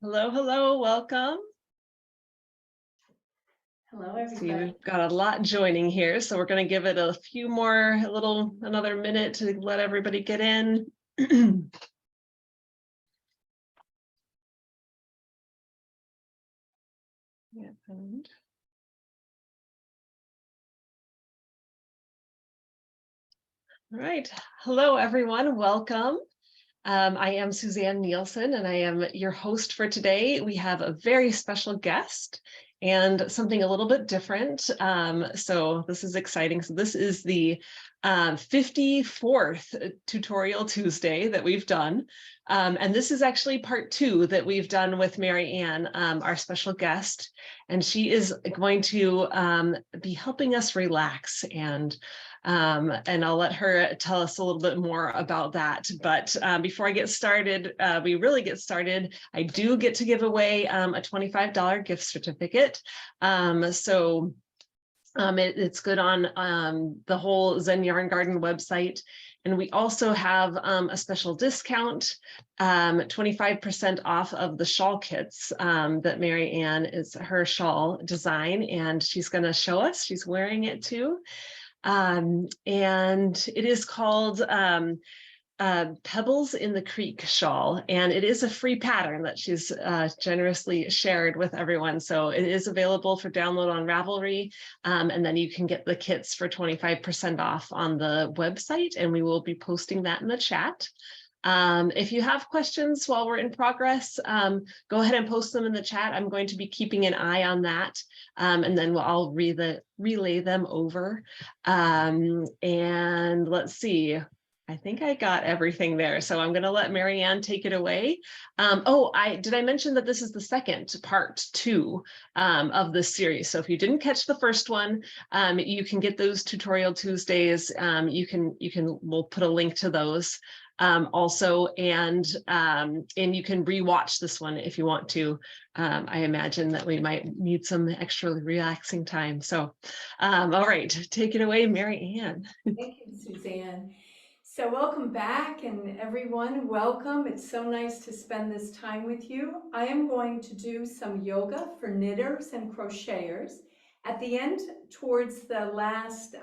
Hello, hello, welcome. Hello, everybody. See, we've got a lot joining here, so we're going to give it a few more, another minute to let everybody get in. Yeah, all right. Hello, everyone. Welcome. I am Suzanne Nielsen, and I am your host for today. We have a very special guest and something a little bit different. So this is exciting. So this is the 54th Tutorial Tuesday that we've done. And this is actually part 2 that we've done with Mary Ann, our special guest. And she is going to be helping us relax, and I'll let her tell us a little bit more about that. But before I get started, we really get started, I do get to give away a $25 gift certificate. It's good on the whole Zen Yarn Garden website. And we also have a special discount, 25% off of the shawl kits that Mary Ann is her shawl design, and she's going to show us. She's wearing it too. And it is called Pebbles in the Creek shawl, and it is a free pattern that she's generously shared with everyone. So it is available for download on Ravelry, and then you can get the kits for 25% off on the website, and we will be posting that in the chat. If you have questions while we're in progress, go ahead and post them in the chat. I'm going to be keeping an eye on that, and then I'll relay them over. And let's see. I think I got everything there. So I'm going to let Mary Ann take it away. Did I mention that this is the second part 2 of this series? So if you didn't catch the first one, you can get those Tutorial Tuesdays. We'll put a link to those also, and you can rewatch this one if you want to. I imagine that we might need some extra relaxing time. So, all right, take it away, Mary Ann. Thank you, Suzanne. So welcome back, and everyone, welcome. It's so nice to spend this time with you. I am going to do some yoga for knitters and crocheters. At the end, towards the last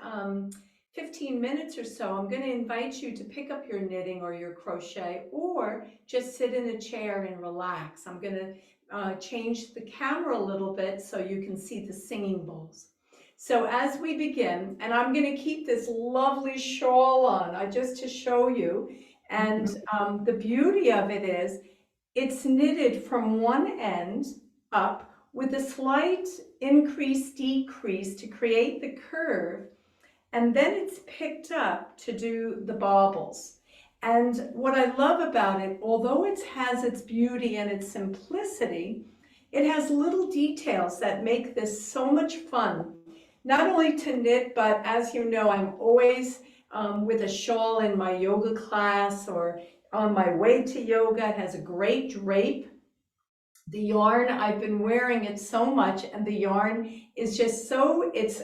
15 minutes or so, I'm going to invite you to pick up your knitting or your crochet, or just sit in a chair and relax. I'm going to change the camera a little bit so you can see the singing bowls. So as we begin, and I'm going to keep this lovely shawl on just to show you, and the beauty of it is it's knitted from one end up with a slight increase, decrease to create the curve, and then it's picked up to do the baubles. And what I love about it, although it has its beauty and its simplicity, it has little details that make this so much fun. Not only to knit, but as you know, I'm always with a shawl in my yoga class or on my way to yoga. It has a great drape. The yarn, I've been wearing it so much, and the yarn is just so, it's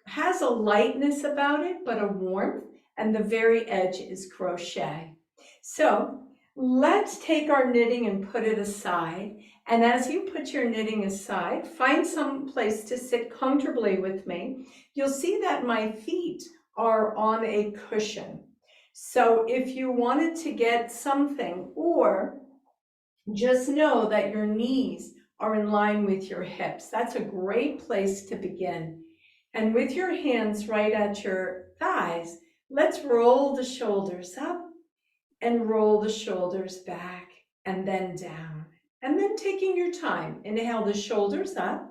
has a lightness about it, but a warmth, and the very edge is crochet. So let's take our knitting and put it aside. And as you put your knitting aside, find some place to sit comfortably with me. You'll see that my feet are on a cushion. So if you wanted to get something, or just know that your knees are in line with your hips, that's a great place to begin. And with your hands right at your thighs, let's roll the shoulders up and roll the shoulders back and then down. And then taking your time, inhale the shoulders up.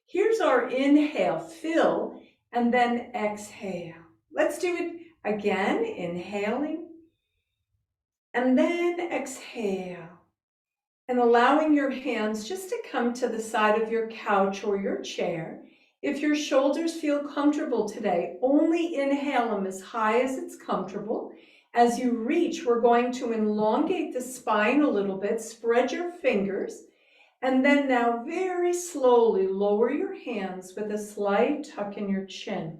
Here's our inhale, fill, and then exhale. Let's do it again, inhaling, and then exhale. And allowing your hands just to come to the side of your couch or your chair. If your shoulders feel comfortable today, only inhale them as high as it's comfortable. As you reach, we're going to elongate the spine a little bit, spread your fingers, and then now very slowly lower your hands with a slight tuck in your chin.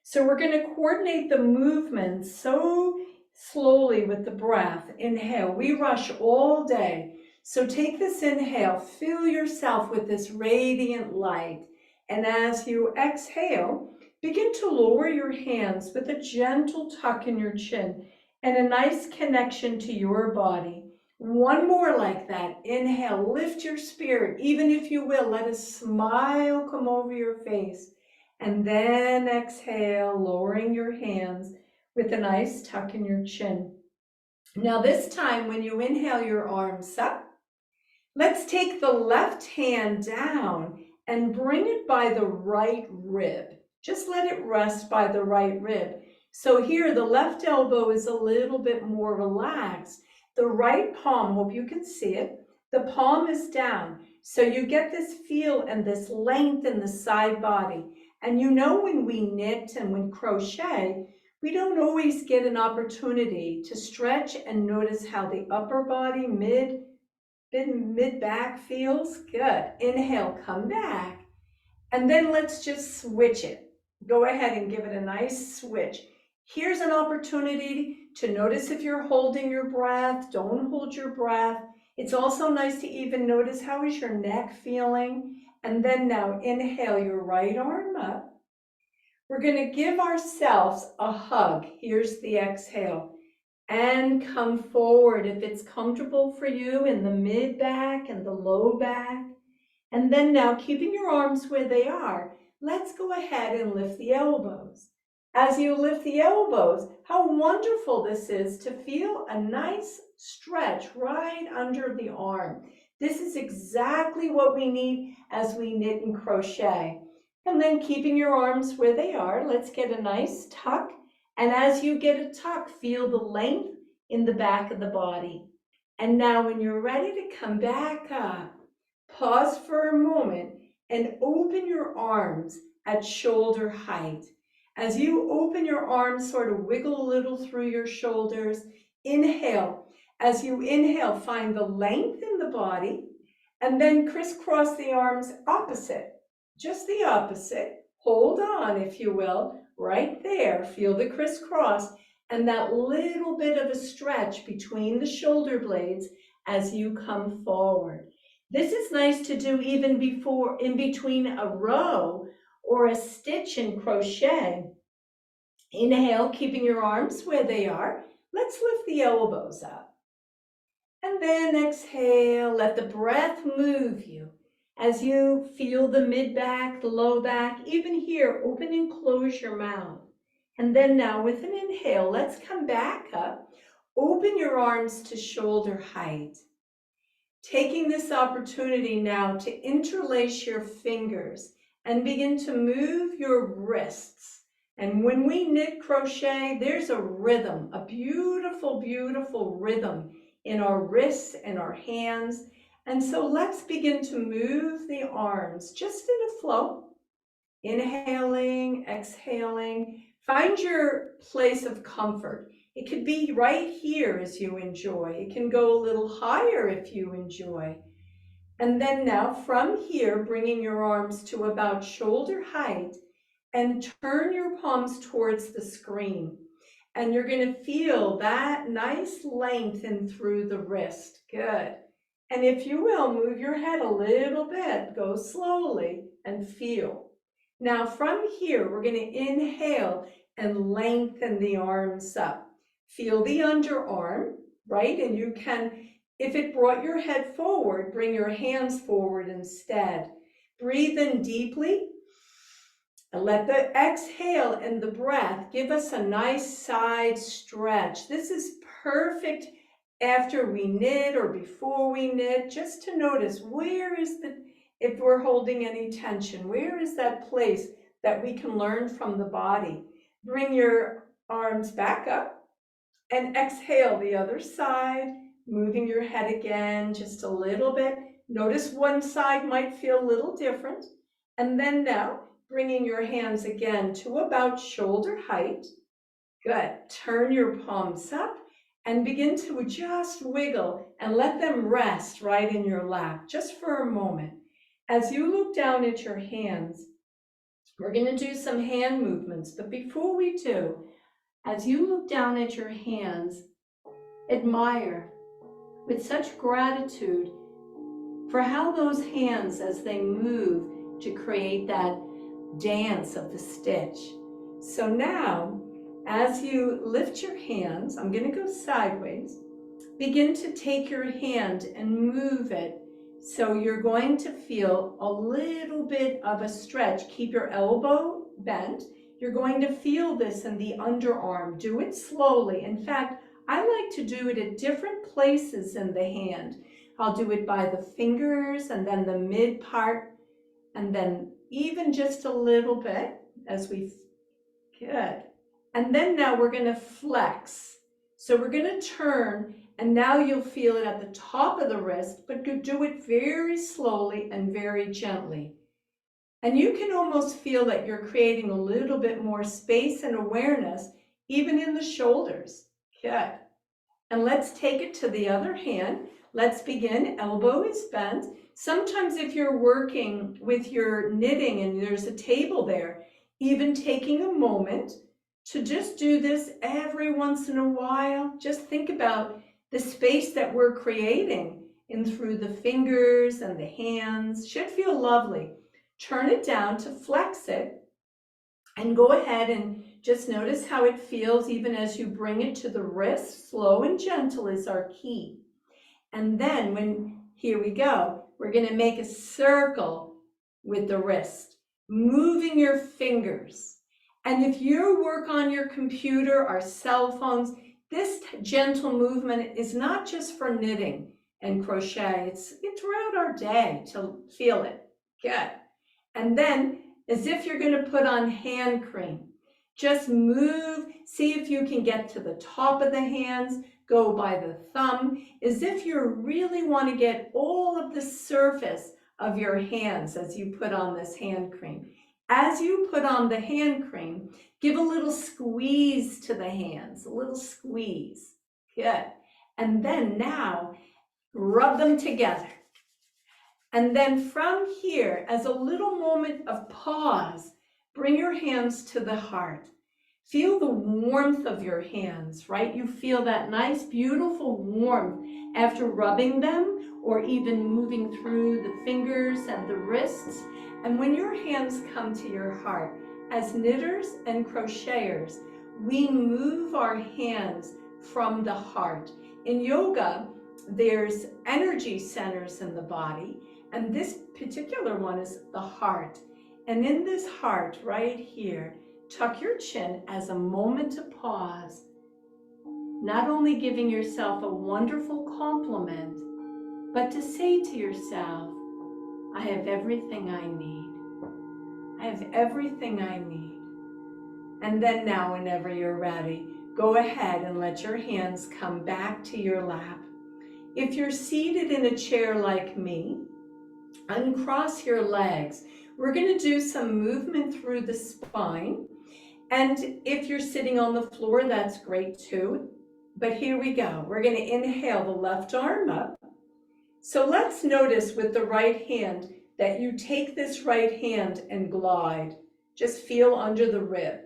So we're going to coordinate the movement so slowly with the breath. Inhale, we rush all day. So take this inhale, fill yourself with this radiant light. And as you exhale, begin to lower your hands with a gentle tuck in your chin and a nice connection to your body. One more like that. Inhale, lift your spirit. Even if you will, let a smile come over your face. And then exhale, lowering your hands with a nice tuck in your chin. Now this time, when you inhale your arms up, let's take the left hand down and bring it by the right rib. Just let it rest by the right rib. So here, the left elbow is a little bit more relaxed. The right palm, hope you can see it, the palm is down. So you get this feel and this length in the side body. And you know, when we knit and when crochet, we don't always get an opportunity to stretch and notice how the upper body, mid-back feels. Good. Inhale, come back. And then let's just switch it. Go ahead and give it a nice switch. Here's an opportunity to notice if you're holding your breath. Don't hold your breath. It's also nice to even notice how is your neck feeling. And then now inhale your right arm up. We're going to give ourselves a hug. Here's the exhale. And come forward if it's comfortable for you in the mid back and the low back. And then now, keeping your arms where they are, let's go ahead and lift the elbows. As you lift the elbows, how wonderful this is to feel a nice stretch right under the arm. This is exactly what we need as we knit and crochet. And then keeping your arms where they are, let's get a nice tuck. And as you get a tuck, feel the length in the back of the body. And now when you're ready to come back up, pause for a moment and open your arms at shoulder height. As you open your arms, sort of wiggle a little through your shoulders. Inhale. As you inhale, find the length in the body and then crisscross the arms opposite. Just the opposite. Hold on, if you will, right there. Feel the crisscross and that little bit of a stretch between the shoulder blades as you come forward. This is nice to do even before, in between a row or a stitch in crochet. Inhale, keeping your arms where they are. Let's lift the elbows up. And then exhale, let the breath move you. As you feel the mid back, the low back, even here, open and close your mouth. And then now with an inhale, let's come back up. Open your arms to shoulder height. Taking this opportunity now to interlace your fingers and begin to move your wrists. And when we knit crochet, there's a rhythm, a beautiful, beautiful rhythm in our wrists and our hands. And so let's begin to move the arms just in a flow. Inhaling, exhaling. Find your place of comfort. It could be right here as you enjoy. It can go a little higher if you enjoy. And then now from here, bringing your arms to about shoulder height and turn your palms towards the screen. And you're going to feel that nice length in through the wrist. Good. And if you will, move your head a little bit. Go slowly and feel. Now from here, we're going to inhale and lengthen the arms up. Feel the underarm, right? And you can, if it brought your head forward, bring your hands forward instead. Breathe in deeply. And let the exhale and the breath give us a nice side stretch. This is perfect after we knit or before we knit, just to notice where is the, if we're holding any tension, where is that place that we can learn from the body? Bring your arms back up and exhale the other side, moving your head again just a little bit. Notice one side might feel a little different. And then now, bringing your hands again to about shoulder height. Good. Turn your palms up and begin to just wiggle and let them rest right in your lap just for a moment. As you look down at your hands, we're going to do some hand movements. But before we do, as you look down at your hands, admire with such gratitude for how those hands, as they move to create that dance of the stitch. So now, as you lift your hands, I'm going to go sideways. Begin to take your hand and move it. So you're going to feel a little bit of a stretch. Keep your elbow bent. You're going to feel this in the underarm. Do it slowly. In fact, I like to do it at different places in the hand. I'll do it by the fingers and then the mid part, and then even just a little bit as we, good. And then now we're going to flex. So we're going to turn, and now you'll feel it at the top of the wrist, but do it very slowly and very gently. And you can almost feel that you're creating a little bit more space and awareness, even in the shoulders. Good. And let's take it to the other hand. Let's begin. Elbow is bent. Sometimes if you're working with your knitting and there's a table there, even taking a moment to just do this every once in a while, just think about the space that we're creating in through the fingers and the hands. Should feel lovely. Turn it down to flex it and go ahead and just notice how it feels even as you bring it to the wrist. Slow and gentle is our key. And then here we go, we're going to make a circle with the wrist, moving your fingers. And if you work on your computer or cell phones, this gentle movement is not just for knitting and crochet, it's throughout our day to feel it. Good. And then, as if you're going to put on hand cream, just move, see if you can get to the top of the hands, go by the thumb, as if you really want to get all of the surface of your hands as you put on this hand cream. As you put on the hand cream, give a little squeeze to the hands, a little squeeze. Good. And then now, rub them together. And then from here, as a little moment of pause, bring your hands to the heart. Feel the warmth of your hands, right? You feel that nice, beautiful warmth after rubbing them or even moving through the fingers and the wrists. And when your hands come to your heart, as knitters and crocheters, we move our hands from the heart. In yoga, there's energy centers in the body, and this particular one is the heart. And in this heart right here, tuck your chin as a moment to pause, not only giving yourself a wonderful compliment, but to say to yourself, I have everything I need. I have everything I need. And then now, whenever you're ready, go ahead and let your hands come back to your lap. If you're seated in a chair like me, uncross your legs. We're going to do some movement through the spine. And if you're sitting on the floor, that's great too. But here we go. We're going to inhale the left arm up. So let's notice with the right hand that you take this right hand and glide. Just feel under the rib.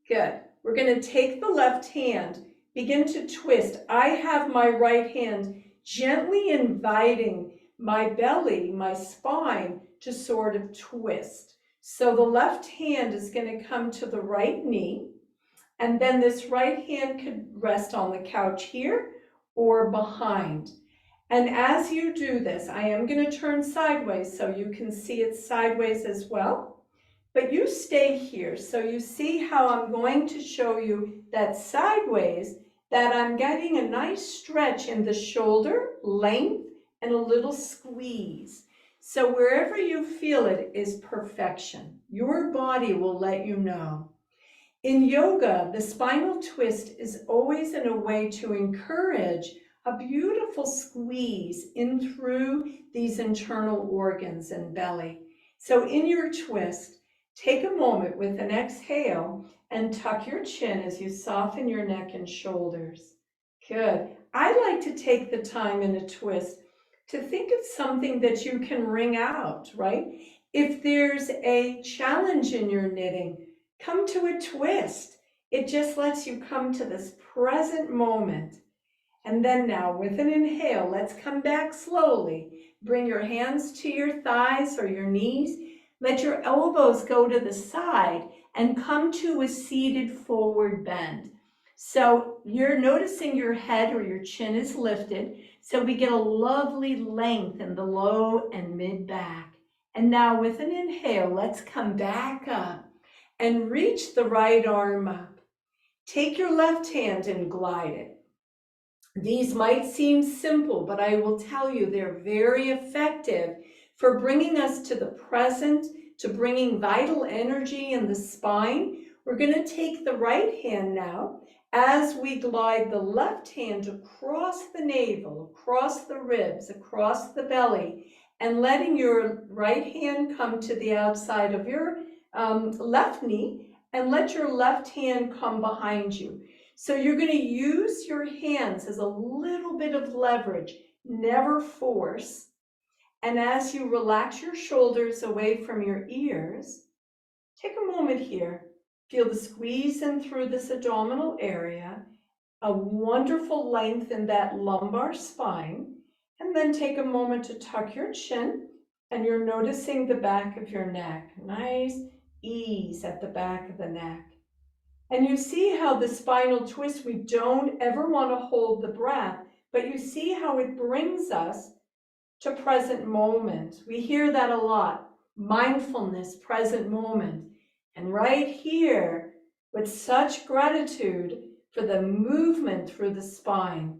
Good. We're going to take the left hand, begin to twist. I have my right hand gently inviting my belly, my spine to sort of twist. So the left hand is going to come to the right knee, and then this right hand could rest on the couch here or behind. And as you do this, I am going to turn sideways so you can see it sideways as well. But you stay here. So you see how I'm going to show you that sideways, that I'm getting a nice stretch in the shoulder length and a little squeeze. So wherever you feel it is perfection. Your body will let you know. In yoga, the spinal twist is always in a way to encourage a beautiful squeeze in through these internal organs and belly. So in your twist, take a moment with an exhale and tuck your chin as you soften your neck and shoulders. Good. I like to take the time in a twist to think of something that you can wring out, right? If there's a challenge in your knitting, come to a twist. It just lets you come to this present moment. And then now with an inhale, let's come back slowly. Bring your hands to your thighs or your knees. Let your elbows go to the side and come to a seated forward bend. So you're noticing your head or your chin is lifted, so we get a lovely length in the low and mid back. And now with an inhale, let's come back up and reach the right arm up. Take your left hand and glide it. These might seem simple, but I will tell you they're very effective for bringing us to the present, to bringing vital energy in the spine. We're going to take the right hand now as we glide the left hand across the navel, across the ribs, across the belly, and letting your right hand come to the outside of your left knee, and let your left hand come behind you. So you're going to use your hands as a little bit of leverage, never force. And as you relax your shoulders away from your ears, take a moment here. Feel the squeeze in through this abdominal area, a wonderful length in that lumbar spine, and then take a moment to tuck your chin, and you're noticing the back of your neck. Nice ease at the back of the neck. And you see how the spinal twist, we don't ever want to hold the breath, but you see how it brings us to present moment. We hear that a lot. Mindfulness, present moment. And right here, with such gratitude for the movement through the spine.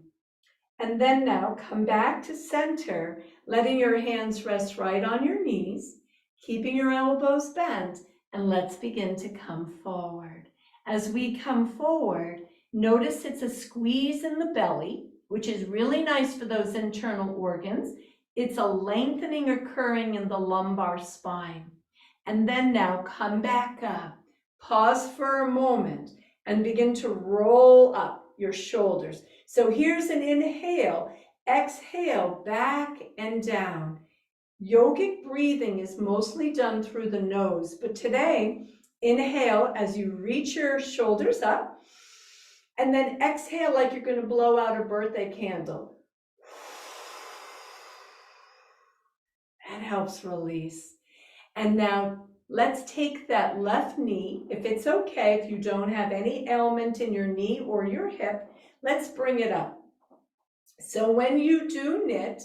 And then now come back to center, letting your hands rest right on your knees, keeping your elbows bent, and let's begin to come forward. As we come forward, notice it's a squeeze in the belly, which is really nice for those internal organs. It's a lengthening occurring in the lumbar spine. And then now come back up, pause for a moment, and begin to roll up your shoulders. So here's an inhale, exhale, back and down. Yogic breathing is mostly done through the nose, but today, inhale as you reach your shoulders up, and then exhale like you're going to blow out a birthday candle. That helps release. And now let's take that left knee. If it's okay, if you don't have any ailment in your knee or your hip, let's bring it up. So when you do knit,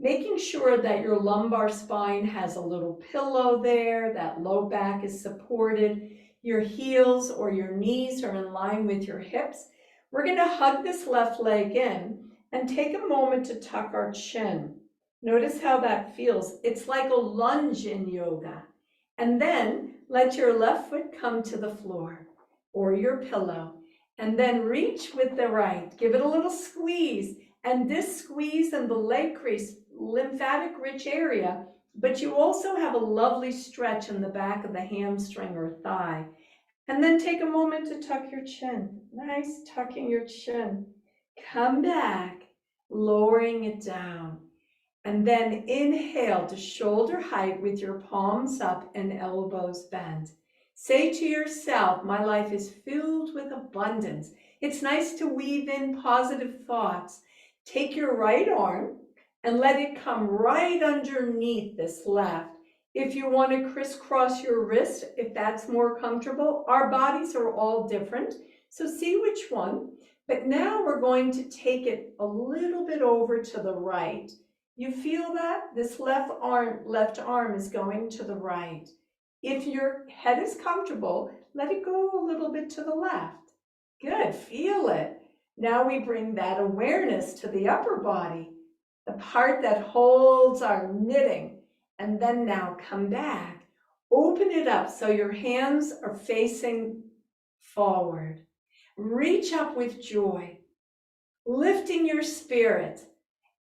making sure that your lumbar spine has a little pillow there, that low back is supported, your heels or your knees are in line with your hips. We're going to hug this left leg in and take a moment to tuck our chin. Notice how that feels. It's like a lunge in yoga. And then let your left foot come to the floor or your pillow, and then reach with the right. Give it a little squeeze. And this squeeze in the leg crease, lymphatic rich area, but you also have a lovely stretch in the back of the hamstring or thigh. And then take a moment to tuck your chin. Nice tucking your chin. Come back, lowering it down. And then inhale to shoulder height with your palms up and elbows bent. Say to yourself, my life is filled with abundance. It's nice to weave in positive thoughts. Take your right arm and let it come right underneath this left. If you want to crisscross your wrist, if that's more comfortable, our bodies are all different, so see which one. But now we're going to take it a little bit over to the right. You feel that? This left arm is going to the right. If your head is comfortable, let it go a little bit to the left. Good, feel it. Now we bring that awareness to the upper body, the part that holds our knitting. And then now come back. Open it up so your hands are facing forward. Reach up with joy, lifting your spirit.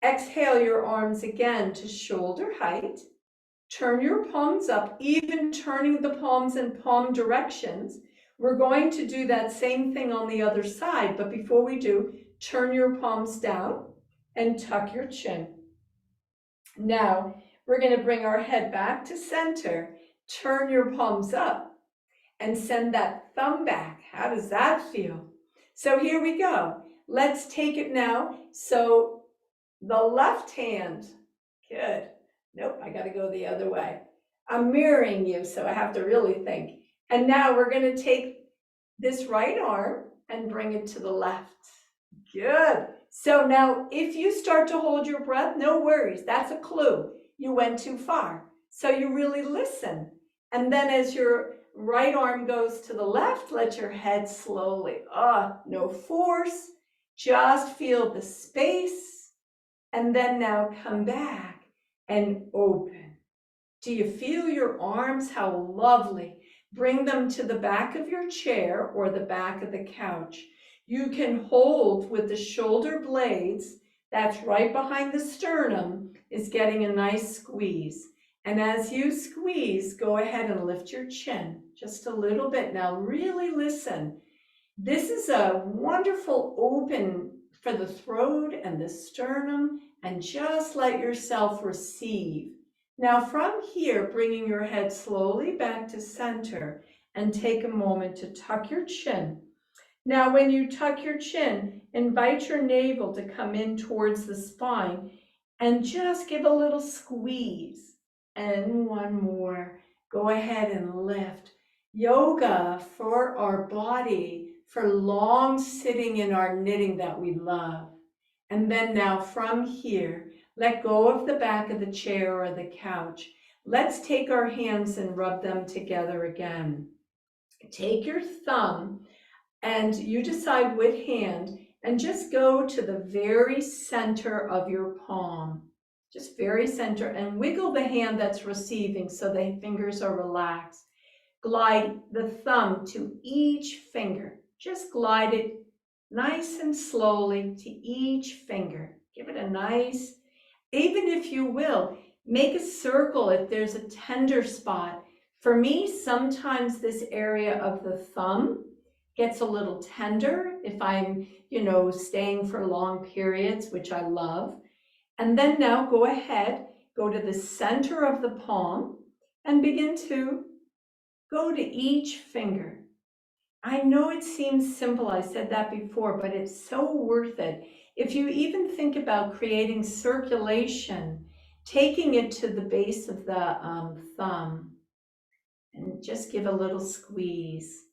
Exhale your arms again to shoulder height. Turn your palms up, even turning the palms in palm directions. We're going to do that same thing on the other side, but before we do, turn your palms down and tuck your chin. Now, we're going to bring our head back to center. Turn your palms up and send that thumb back. How does that feel? So here we go. let's take it now. So the left hand, good. Nope, I gotta go the other way. I'm mirroring you, so I have to really think. And now we're gonna take this right arm and bring it to the left. Good. So now if you start to hold your breath, no worries. That's a clue. You went too far. So you really listen. And then as your right arm goes to the left, let your head slowly, no force, just feel the space. And then now come back and open. Do you feel your arms? How lovely. Bring them to the back of your chair or the back of the couch. You can hold with the shoulder blades, that's right behind the sternum, is getting a nice squeeze. And as you squeeze, go ahead and lift your chin just a little bit. Now really listen. This is a wonderful open for the throat and the sternum, and just let yourself receive. Now from here, bringing your head slowly back to center and take a moment to tuck your chin. Now when you tuck your chin, invite your navel to come in towards the spine and just give a little squeeze. And one more. Go ahead and lift. Yoga for our body, for long sitting in our knitting that we love. And then now from here, let go of the back of the chair or the couch. Let's take our hands and rub them together again. Take your thumb and you decide what hand, and just go to the very center of your palm. Just very center, and wiggle the hand that's receiving so the fingers are relaxed. Glide the thumb to each finger. Just glide it nice and slowly to each finger. Give it a nice, even if you will, make a circle if there's a tender spot. For me, sometimes this area of the thumb gets a little tender if I'm, staying for long periods, which I love. And then now go ahead, go to the center of the palm and begin to go to each finger. I know it seems simple, I said that before, but it's so worth it. If you even think about creating circulation, taking it to the base of the thumb, and just give a little squeeze.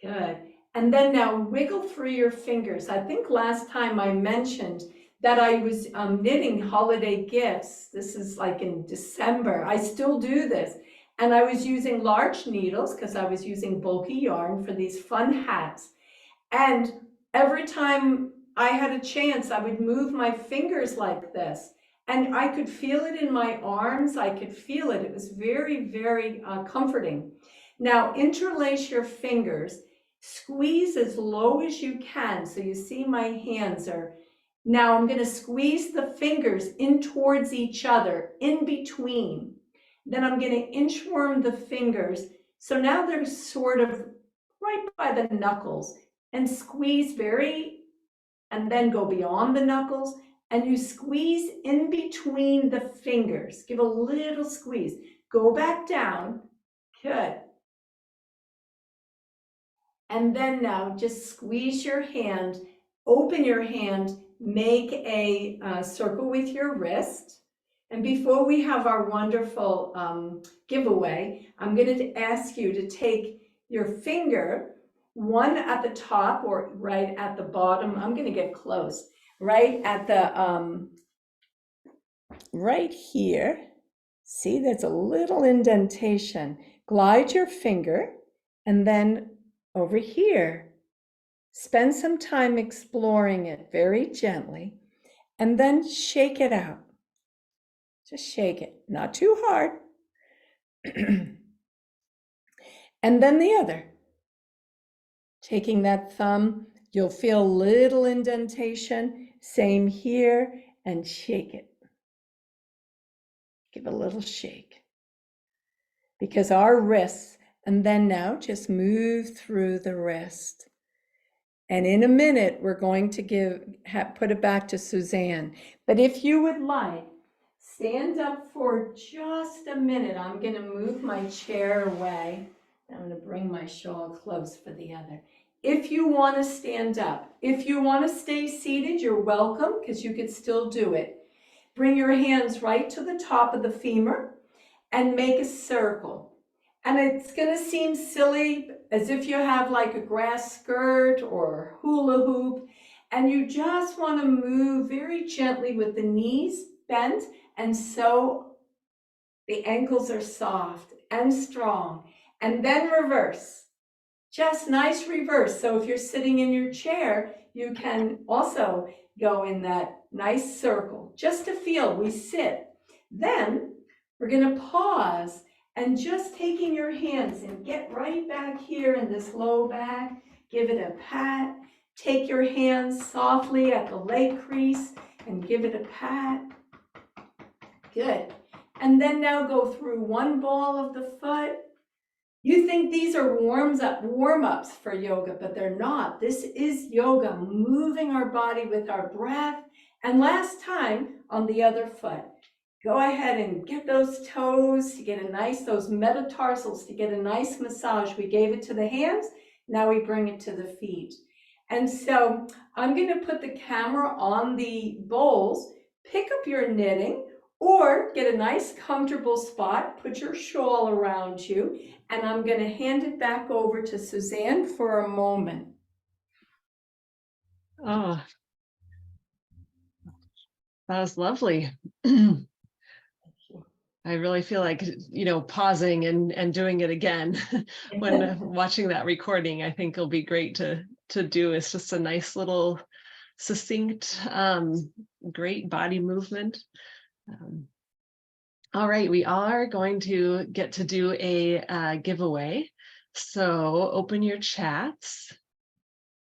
Good. And then now wiggle through your fingers. I think last time I mentioned that I was knitting holiday gifts. This is like in December. I still do this. And I was using large needles because I was using bulky yarn for these fun hats. And every time I had a chance, I would move my fingers like this. And I could feel it in my arms. I could feel it. It was very, very comforting. Now interlace your fingers. Squeeze as low as you can. So you see my hands are. Now I'm going to squeeze the fingers in towards each other, in between. Then I'm going to inchworm the fingers. So now they're sort of right by the knuckles, and squeeze and then go beyond the knuckles, and you squeeze in between the fingers. Give a little squeeze. Go back down. Good. And then now just squeeze your hand, open your hand, make a circle with your wrist. And before we have our wonderful giveaway, I'm going to ask you to take your finger, one at the top or right at the bottom. I'm going to get close. Right at the, right here. See, there's a little indentation. Glide your finger, and then over here, spend some time exploring it very gently, and then shake it out. Just shake it, not too hard. And then the other. Taking that thumb, you'll feel a little indentation. Same here, and shake it. Give a little shake. Because our wrists, and then now just move through the wrist. And in a minute, we're going to put it back to Suzanne. But if you would like, stand up for just a minute. I'm going to move my chair away. I'm going to bring my shawl close for the other. if you want to stand up. If you want to stay seated, you're welcome, because you could still do it. Bring your hands right to the top of the femur and make a circle. And it's going to seem silly, as if you have like a grass skirt or hula hoop, and you just want to move very gently with the knees bent, and so the ankles are soft and strong. And then reverse. Just nice reverse. So if you're sitting in your chair, you can also go in that nice circle, just to feel we sit. Then we're going to pause, and just taking your hands and get right back here in this low back, give it a pat. Take your hands softly at the leg crease and give it a pat. Good. And then now go through one ball of the foot. You think these are warm-ups for yoga, but they're not. This is yoga, moving our body with our breath. And last time on the other foot. Go ahead and get those toes to get a nice, those metatarsals to get a nice massage. We gave it to the hands, now we bring it to the feet. And so I'm going to put the camera on the bowls. Pick up your knitting or get a nice comfortable spot, put your shawl around you, and I'm going to hand it back over to Suzanne for a moment. Oh, that was lovely. I really feel like, pausing and doing it again when watching that recording. I think it'll be great to do. It's just a nice little succinct, great body movement. All right, we are going to get to do a giveaway. So open your chats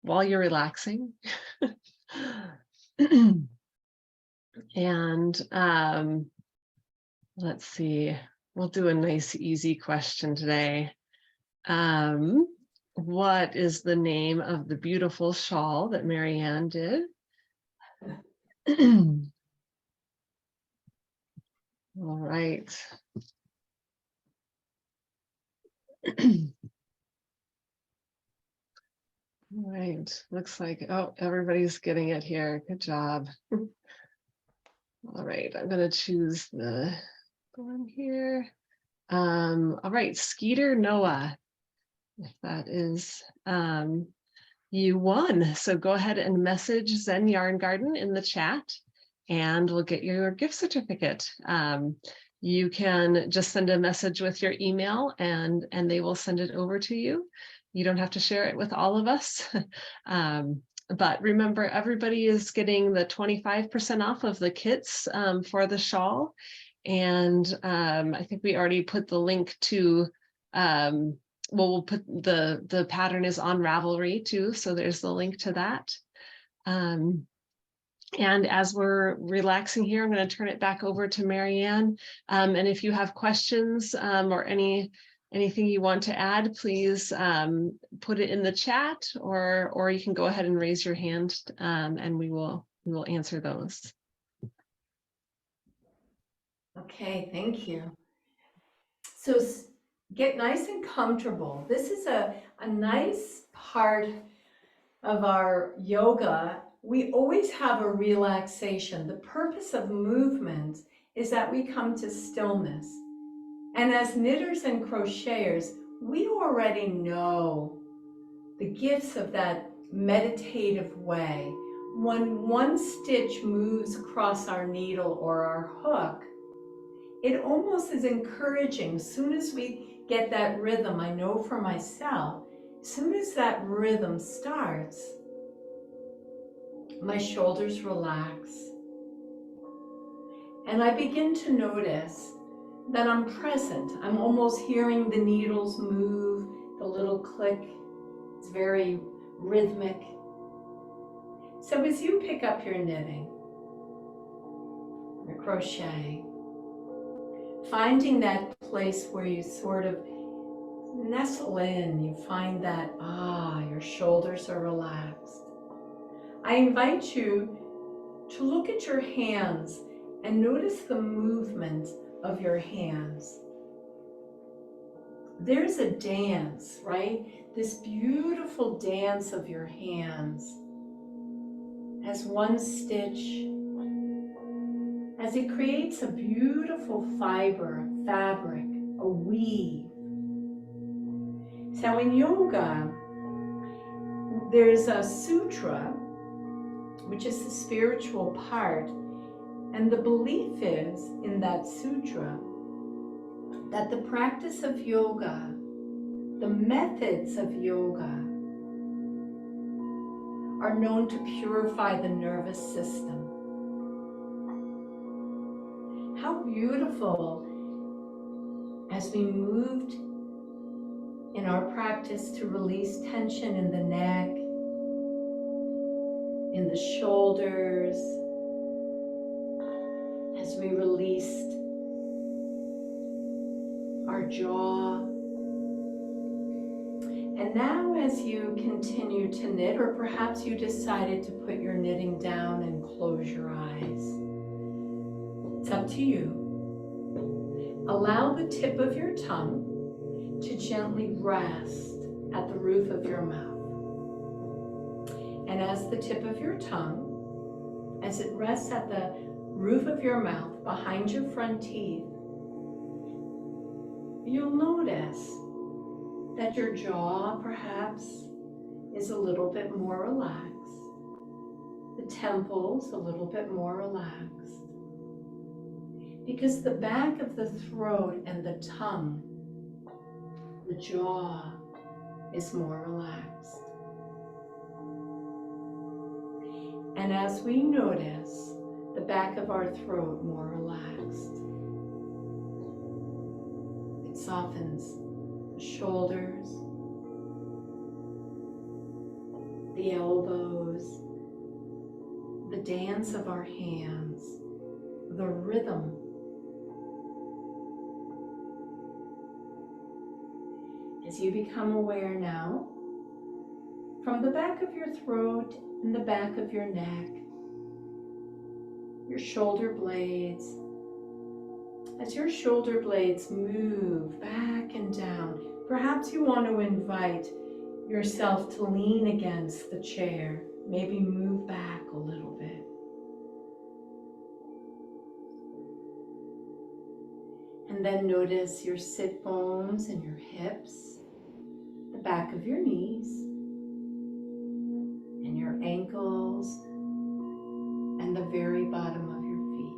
while you're relaxing. And let's see, we'll do a nice, easy question today. What is the name of the beautiful shawl that Marianne did? All right. All right, looks like, oh, everybody's getting it here. Good job. All right, I'm going to choose the one here. All right, Skeeter Noah, if that is, you won. So go ahead and message Zen Yarn Garden in the chat and we'll get your gift certificate. You can just send a message with your email and they will send it over to you. You don't have to share it with all of us. But remember, everybody is getting the 25% off of the kits for the shawl. And I think we already put the link to, well, we'll put the pattern is on Ravelry too. So there's the link to that. And as we're relaxing here, I'm going to turn it back over to Marianne. And if you have questions or anything you want to add, please put it in the chat, or you can go ahead and raise your hand and we will answer those. Okay, thank you. So get nice and comfortable. This is a nice part of our yoga. We always have a relaxation. The purpose of movement is that we come to stillness. And as knitters and crocheters, we already know the gifts of that meditative way. When one stitch moves across our needle or our hook, it almost is encouraging. As soon as we get that rhythm, I know for myself, as soon as that rhythm starts, my shoulders relax. And I begin to notice that I'm present. I'm almost hearing the needles move, the little click. It's very rhythmic. So as you pick up your knitting, your crochet, finding that place where you sort of nestle in, you find that, your shoulders are relaxed. I invite you to look at your hands and notice the movement of your hands. there's a dance, right? This beautiful dance of your hands as one stitch, as it creates a beautiful fiber, fabric, a weave. So in yoga, there's a sutra, which is the spiritual part, and the belief is in that sutra that the practice of yoga, the methods of yoga, are known to purify the nervous system. How beautiful, as we moved in our practice to release tension in the neck, in the shoulders, as we released our jaw. And now as you continue to knit, or perhaps you decided to put your knitting down and close your eyes, it's up to you. Allow the tip of your tongue to gently rest at the roof of your mouth. And as the tip of your tongue, as it rests at the roof of your mouth behind your front teeth, you'll notice that your jaw perhaps is a little bit more relaxed, the temples a little bit more relaxed, because the back of the throat and the tongue, the jaw, is more relaxed. And as we notice the back of our throat more relaxed, it softens the shoulders, the elbows, the dance of our hands, the rhythm. As you become aware now, from the back of your throat and the back of your neck, your shoulder blades, as your shoulder blades move back and down, perhaps you want to invite yourself to lean against the chair, maybe move back a little bit. And then notice your sit bones and your hips, the back of your knees, and your ankles, and the very bottom of your feet.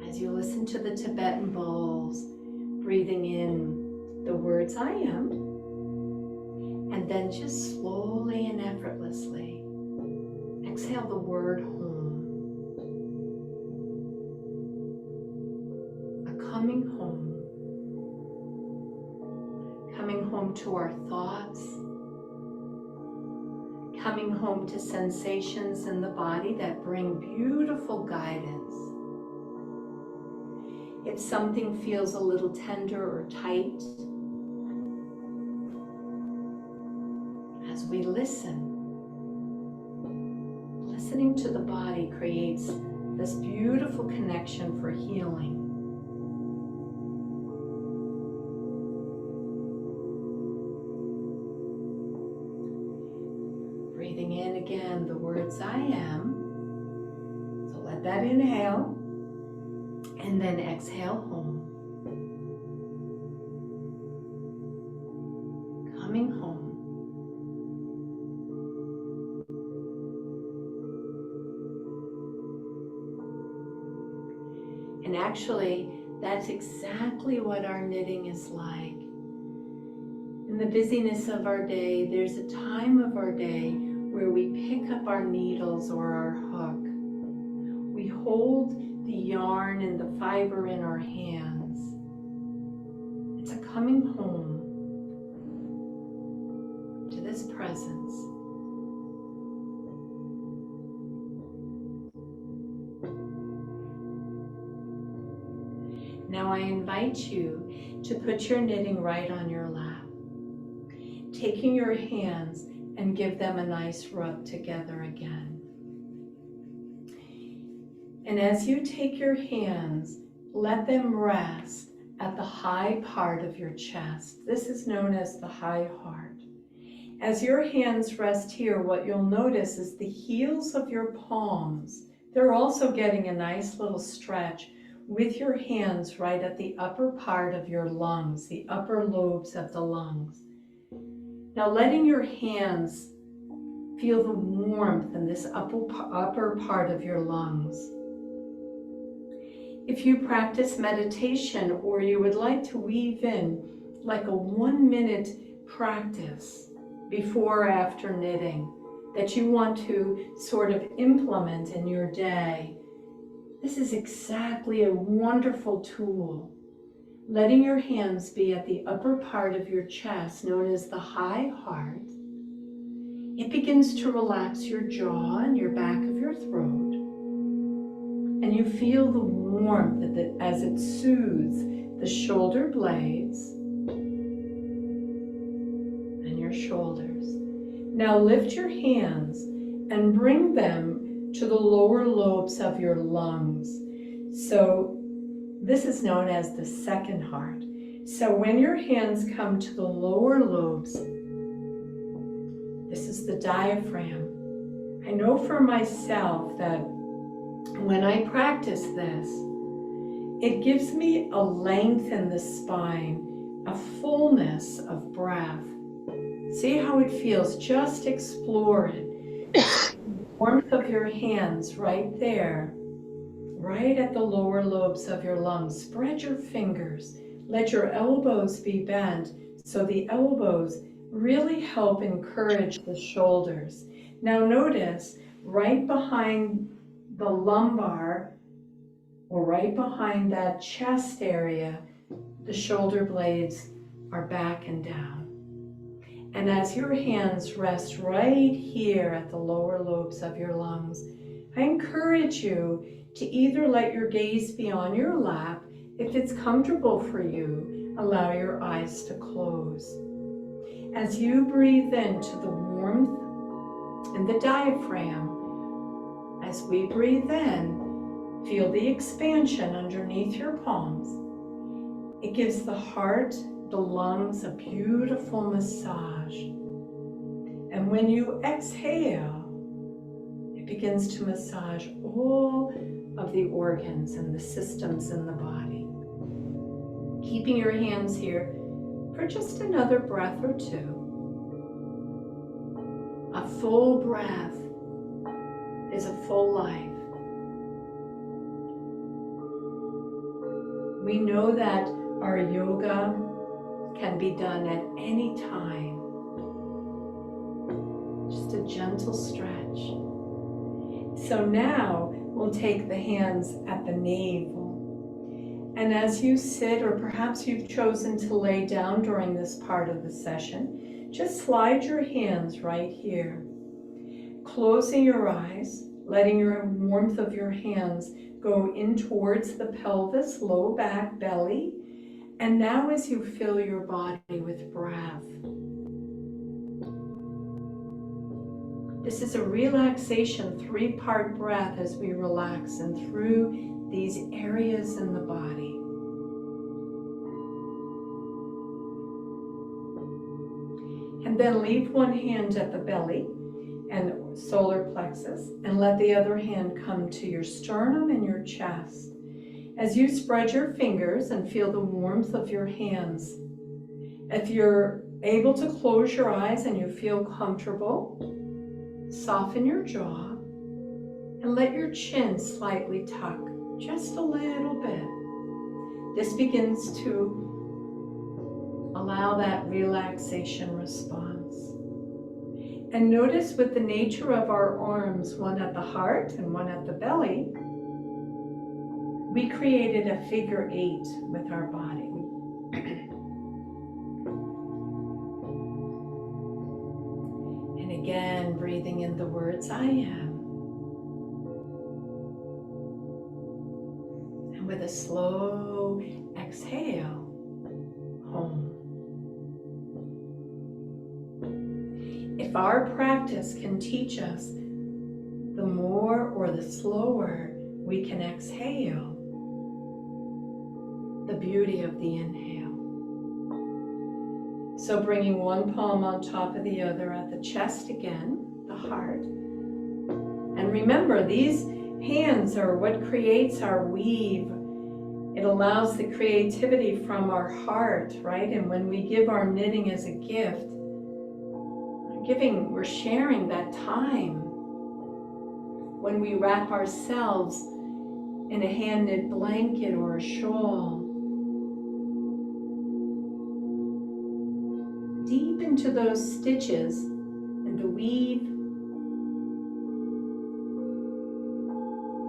As you listen to the Tibetan bowls, breathing in the words I am, and then just slowly and effortlessly exhale the word home. A coming home. Coming home to our thoughts, coming home to sensations in the body that bring beautiful guidance. If something feels a little tender or tight, as we listen, listening to the body creates this beautiful connection for healing. Breathing in again the words I am. So let that inhale and then exhale home. Coming home. And actually, that's exactly what our knitting is like. In the busyness of our day, there's a time of our day where we pick up our needles or our hook. We hold the yarn and the fiber in our hands. It's a coming home to this presence. Now I invite you to put your knitting right on your lap, taking your hands and give them a nice rub together again. And as you take your hands, let them rest at the high part of your chest. This is known as the high heart. As your hands rest here, what you'll notice is the heels of your palms. They're also getting a nice little stretch with your hands right at the upper part of your lungs, the upper lobes of the lungs. Now letting your hands feel the warmth in this upper part of your lungs. If you practice meditation or you would like to weave in like a 1-minute practice before or after knitting that you want to sort of implement in your day, this is exactly a wonderful tool. Letting your hands be at the upper part of your chest, known as the high heart, it begins to relax your jaw and your back of your throat. And you feel the warmth as it soothes the shoulder blades and your shoulders. Now lift your hands and bring them to the lower lobes of your lungs. So this is known as the second heart. So when your hands come to the lower lobes, this is the diaphragm. I know for myself that when I practice this, it gives me a length in the spine, a fullness of breath. See how it feels? Just explore it. Warmth of your hands right there, right at the lower lobes of your lungs. Spread your fingers. Let your elbows be bent so the elbows really help encourage the shoulders. Now notice right behind the lumbar, or right behind that chest area, the shoulder blades are back and down. And as your hands rest right here at the lower lobes of your lungs, I encourage you to either let your gaze be on your lap. If it's comfortable for you, allow your eyes to close. As you breathe into the warmth in the diaphragm, as we breathe in, feel the expansion underneath your palms. It gives the heart, the lungs, a beautiful massage. And when you exhale, it begins to massage all of the organs and the systems in the body. Keeping your hands here for just another breath or two. A full breath is a full life. We know that our yoga can be done at any time. Just a gentle stretch. So now we'll take the hands at the navel. And as you sit, or perhaps you've chosen to lay down during this part of the session, just slide your hands right here. Closing your eyes, letting your warmth of your hands go in towards the pelvis, low back, belly. And now as you fill your body with breath, this is a relaxation 3-part breath as we relax and through these areas in the body. And then leave one hand at the belly and solar plexus, and let the other hand come to your sternum and your chest. As you spread your fingers and feel the warmth of your hands, if you're able to close your eyes and you feel comfortable, soften your jaw and let your chin slightly tuck just a little bit. This begins to allow that relaxation response. And notice with the nature of our arms, one at the heart and one at the belly, we created a figure 8 with our body. And again, breathing in the words, I am. And with a slow exhale, home. If our practice can teach us the more or the slower we can exhale the beauty of the inhale. So bringing one palm on top of the other at the chest again, the heart. And remember, these hands are what creates our weave. It allows the creativity from our heart, right? And when we give our knitting as a gift, we're sharing that time. When we wrap ourselves in a hand knit blanket or a shawl, deep into those stitches and the weave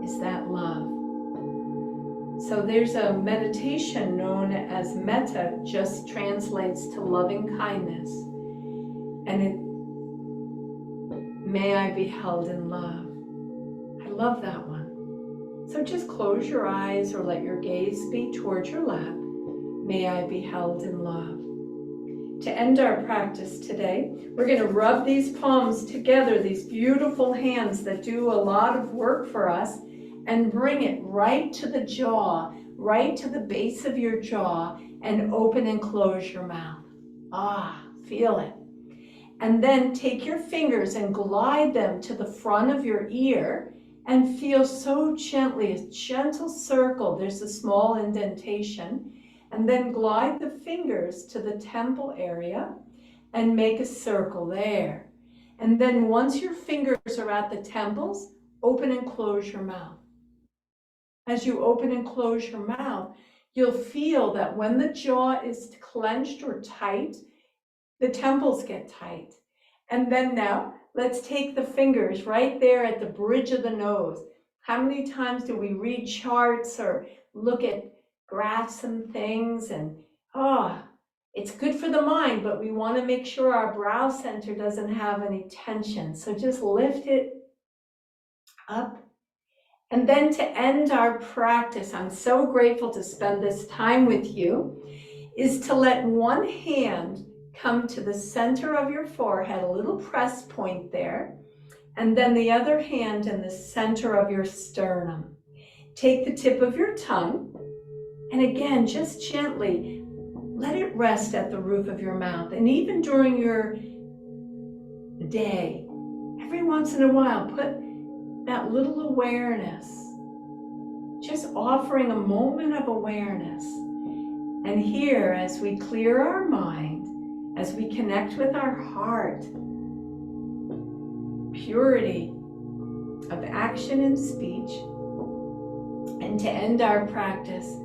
is that love. So there's a meditation known as metta, just translates to loving kindness. And it, may I be held in love. I love that one. So just close your eyes or let your gaze be towards your lap. May I be held in love. To end our practice today, we're going to rub these palms together, these beautiful hands that do a lot of work for us, and bring it right to the jaw, right to the base of your jaw, and open and close your mouth. Ah, feel it. And then take your fingers and glide them to the front of your ear and feel so gently, a gentle circle. There's a small indentation. And then glide the fingers to the temple area and make a circle there. And then once your fingers are at the temples, open and close your mouth. As you open and close your mouth, you'll feel that when the jaw is clenched or tight, the temples get tight. And then now, let's take the fingers right there at the bridge of the nose. How many times do we read charts or look at graphs and things? And it's good for the mind, but we want to make sure our brow center doesn't have any tension. So just lift it up. And then to end our practice, I'm so grateful to spend this time with you, is to let one hand come to the center of your forehead, a little press point there, and then the other hand in the center of your sternum. Take the tip of your tongue, and again, just gently let it rest at the roof of your mouth. And even during your day, every once in a while, put that little awareness, just offering a moment of awareness. And here, as we clear our mind, as we connect with our heart, purity of action and speech, and to end our practice,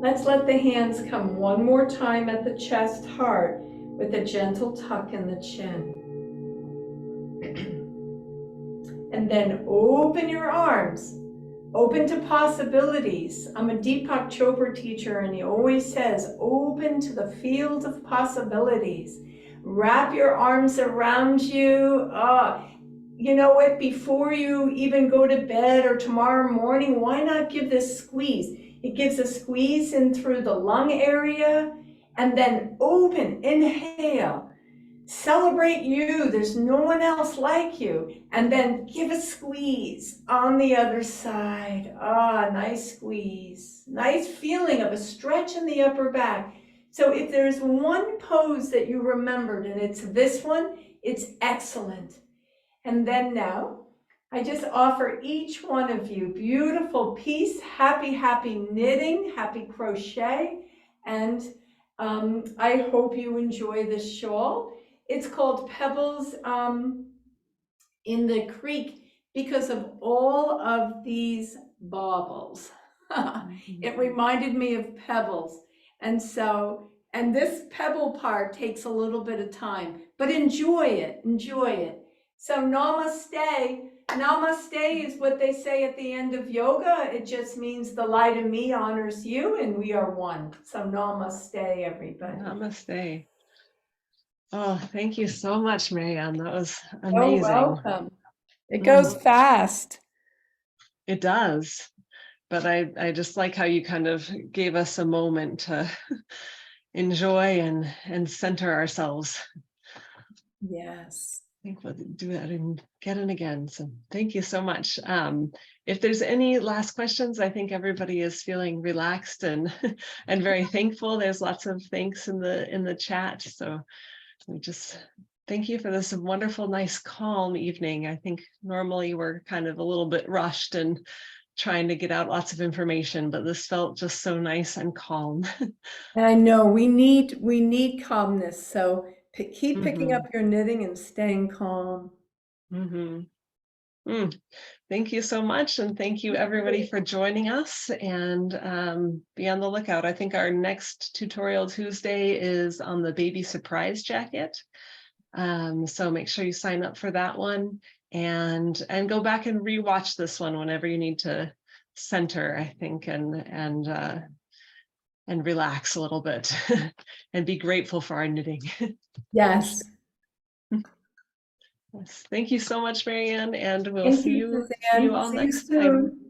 let's let the hands come one more time at the chest, heart, with a gentle tuck in the chin. And then open your arms, open to possibilities. I'm a Deepak Chopra teacher, and he always says, open to the field of possibilities. Wrap your arms around you. You know what, before you even go to bed or tomorrow morning, why not give this squeeze? It gives a squeeze in through the lung area, and then open, inhale. Celebrate you, there's no one else like you. And then give a squeeze on the other side. Nice squeeze. Nice feeling of a stretch in the upper back. So if there's one pose that you remembered, and it's this one, it's excellent. And then now, I just offer each one of you beautiful peace, happy knitting, happy crochet, and I hope you enjoy this shawl. It's called Pebbles in the Creek because of all of these baubles. It reminded me of pebbles. And this pebble part takes a little bit of time, but enjoy it. So namaste. Namaste is what they say at the end of yoga. It just means the light of me honors you, and we are one. So namaste, everybody. Namaste. Oh, thank you so much, Marianne. That was amazing. You're welcome. It goes fast. It does. But I just like how you kind of gave us a moment to enjoy and center ourselves. Yes. think we'll do that again and again. So thank you so much. If there's any last questions, I think everybody is feeling relaxed and and very thankful. There's lots of thanks in the chat. So we just thank you for this wonderful, nice, calm evening. I think normally we're kind of a little bit rushed and trying to get out lots of information, but this felt just so nice and calm. I know we need calmness. So keep picking up Mhm, your knitting and staying calm. mhm. Mm. Thank you so much. And thank you everybody for joining us, and be on the lookout. I think our next tutorial Tuesday is on the baby surprise jacket. So make sure you sign up for that one, and go back and rewatch this one whenever you need to center, I think, and relax a little bit and be grateful for our knitting. Yes. Yes. Thank you so much, Marianne, and we'll Thank see you, you Suzanne. all See you next time. soon.